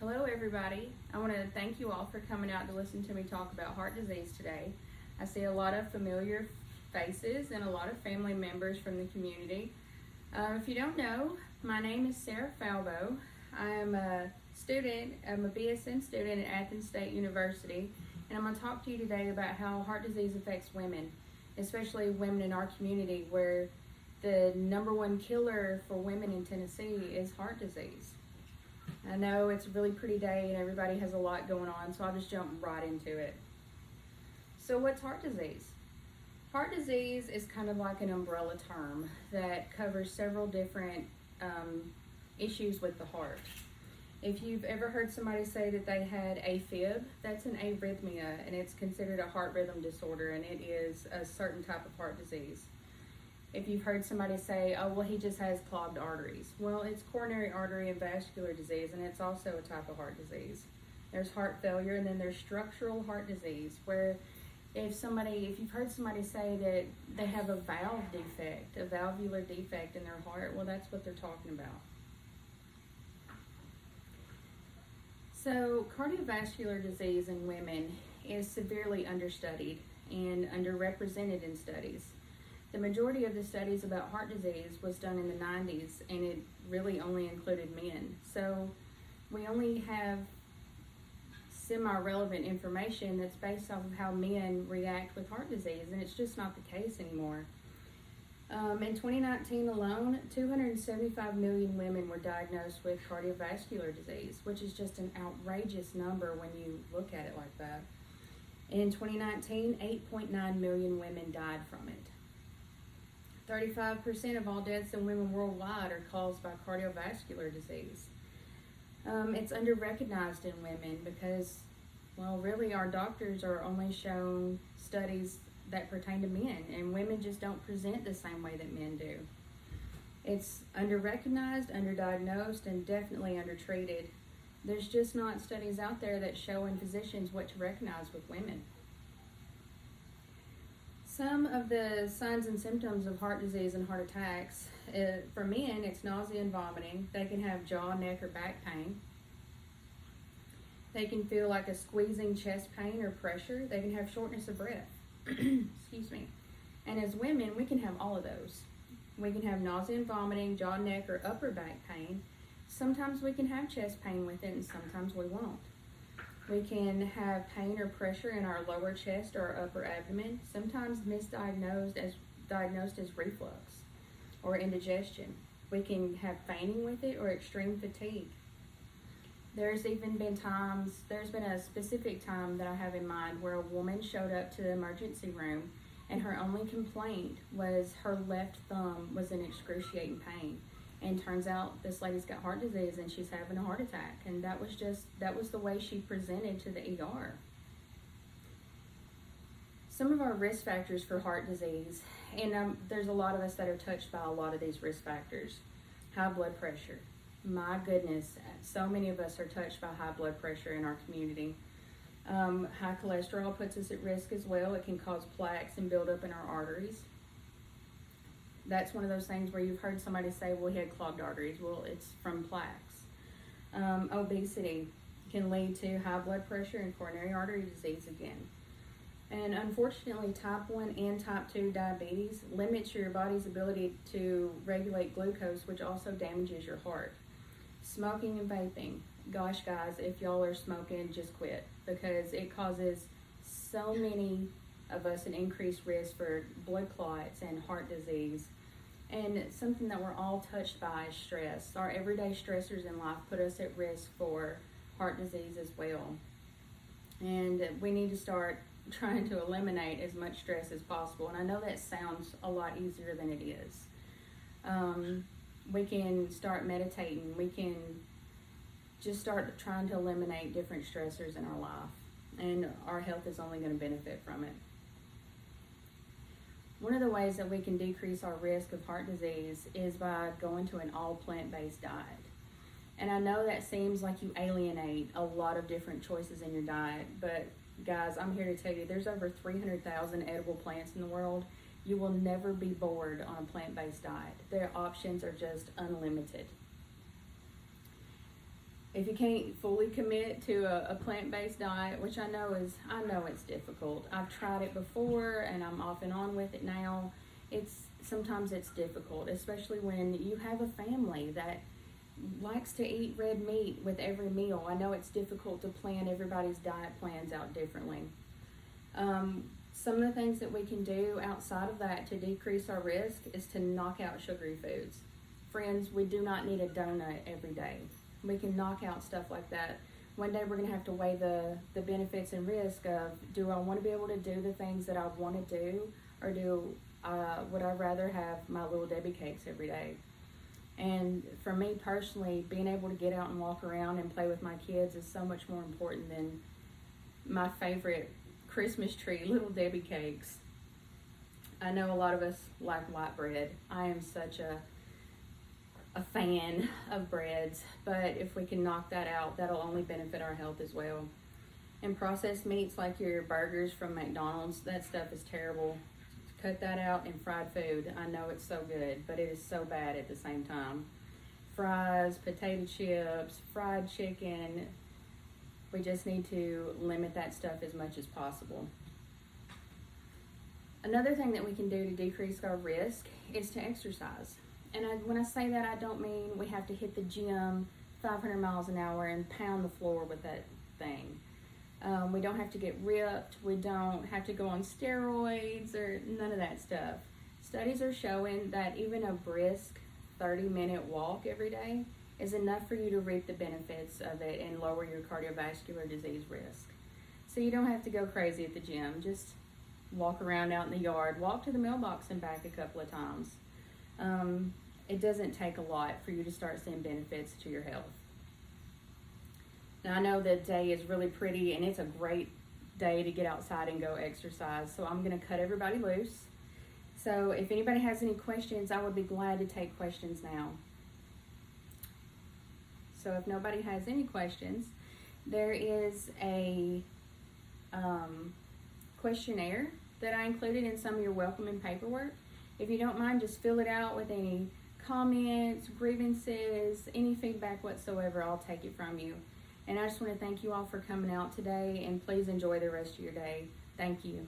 Hello, everybody. I want to thank you all for coming out to listen to me talk about heart disease today. I see a lot of familiar faces and a lot of family members from the community. If you don't know, my name is Sarah Falbo. I am a student, I'm a BSN student at Athens State University, and I'm going to talk to you today about how heart disease affects women, especially women in our community where the number one killer for women in Tennessee is heart disease. I know it's a really pretty day and everybody has a lot going on, so I'll just jump right into it. So what's heart disease? Heart disease is kind of like an umbrella term that covers several different issues with the heart. If you've ever heard somebody say that they had AFib, that's an arrhythmia, and it's considered a heart rhythm disorder, and it is a certain type of heart disease. If you've heard somebody say, oh, well, he just has clogged arteries. Well, it's coronary artery and vascular disease, and it's also a type of heart disease. There's heart failure, and then there's structural heart disease, where if you've heard somebody say that they have a valve defect, a valvular defect in their heart, well, that's what they're talking about. So cardiovascular disease in women is severely understudied and underrepresented in studies. The majority of the studies about heart disease was done in the 90s, and it really only included men. So we only have semi-relevant information that's based off of how men react with heart disease, and it's just not the case anymore. In 2019 alone, 275 million women were diagnosed with cardiovascular disease, which is just an outrageous number when you look at it like that. In 2019, 8.9 million women died from it. 35% of all deaths in women worldwide are caused by cardiovascular disease. It's under-recognized in women because, well, really our doctors are only shown studies that pertain to men, and women just don't present the same way that men do. It's under-recognized, under-diagnosed, and definitely under-treated. There's just not studies out there that show in physicians what to recognize with women. Some of the signs and symptoms of heart disease and heart attacks, for men, it's nausea and vomiting. They can have jaw, neck, or back pain. They can feel like a squeezing chest pain or pressure. They can have shortness of breath. Excuse me. And as women, we can have all of those. We can have nausea and vomiting, jaw, neck, or upper back pain. Sometimes we can have chest pain with it, and sometimes we won't. We can have pain or pressure in our lower chest or our upper abdomen, sometimes misdiagnosed as reflux or indigestion. We can have fainting with it or extreme fatigue. There's been a specific time that I have in mind where a woman showed up to the emergency room and her only complaint was her left thumb was in excruciating pain. And turns out this lady's got heart disease and she's having a heart attack. And that was the way she presented to the ER. Some of our risk factors for heart disease, and there's a lot of us that are touched by a lot of these risk factors. High blood pressure. My goodness, so many of us are touched by high blood pressure in our community. High cholesterol puts us at risk as well. It can cause plaques and build up in our arteries. That's one of those things where you've heard somebody say, well, he had clogged arteries. Well, it's from plaques. Obesity can lead to high blood pressure and coronary artery disease again. And unfortunately, type 1 and type 2 diabetes limits your body's ability to regulate glucose, which also damages your heart. Smoking and vaping. Gosh, guys, if y'all are smoking, just quit, because it causes so many of us an increased risk for blood clots and heart disease. And something that we're all touched by is stress. Our everyday stressors in life put us at risk for heart disease as well. And we need to start trying to eliminate as much stress as possible. And I know that sounds a lot easier than it is. We can start meditating. We can just start trying to eliminate different stressors in our life. And our health is only going to benefit from it. One of the ways that we can decrease our risk of heart disease is by going to an all plant-based diet. And I know that seems like you alienate a lot of different choices in your diet, but guys, I'm here to tell you there's over 300,000 edible plants in the world. You will never be bored on a plant-based diet. Their options are just unlimited. If you can't fully commit to a plant-based diet, which I know it's difficult. I've tried it before and I'm off and on with it now. Sometimes it's difficult, especially when you have a family that likes to eat red meat with every meal. I know it's difficult to plan everybody's diet plans out differently. Some of the things that we can do outside of that to decrease our risk is to knock out sugary foods. Friends, we do not need a donut every day. We can knock out stuff like that. One day we're going to have to weigh the benefits and risk of, do I want to be able to do the things that I want to do, or would I rather have my little Debbie cakes every day? And for me personally, being able to get out and walk around and play with my kids is so much more important than my favorite Christmas tree, little Debbie cakes. I know a lot of us like white bread. I am such a fan of breads, but if we can knock that out, that'll only benefit our health as well. And processed meats like your burgers from McDonald's, that stuff is terrible. Cut that out. And fried food, I know it's so good, but it is so bad at the same time. Fries, potato chips, fried chicken, we just need to limit that stuff as much as possible. Another thing that we can do to decrease our risk is to exercise. And when I say that, I don't mean we have to hit the gym 500 miles an hour and pound the floor with that thing. We don't have to get ripped. We don't have to go on steroids or none of that stuff. Studies are showing that even a brisk 30-minute walk every day is enough for you to reap the benefits of it and lower your cardiovascular disease risk. So you don't have to go crazy at the gym. Just walk around out in the yard. Walk to the mailbox and back a couple of times. It doesn't take a lot for you to start seeing benefits to your health. Now, I know the day is really pretty and it's a great day to get outside and go exercise, so I'm going to cut everybody loose. So if anybody has any questions, I would be glad to take questions now. So if nobody has any questions, there is a questionnaire that I included in some of your welcoming paperwork. If you don't mind, just fill it out with any comments, grievances, any feedback whatsoever. I'll take it from you. And I just want to thank you all for coming out today, and please enjoy the rest of your day. Thank you.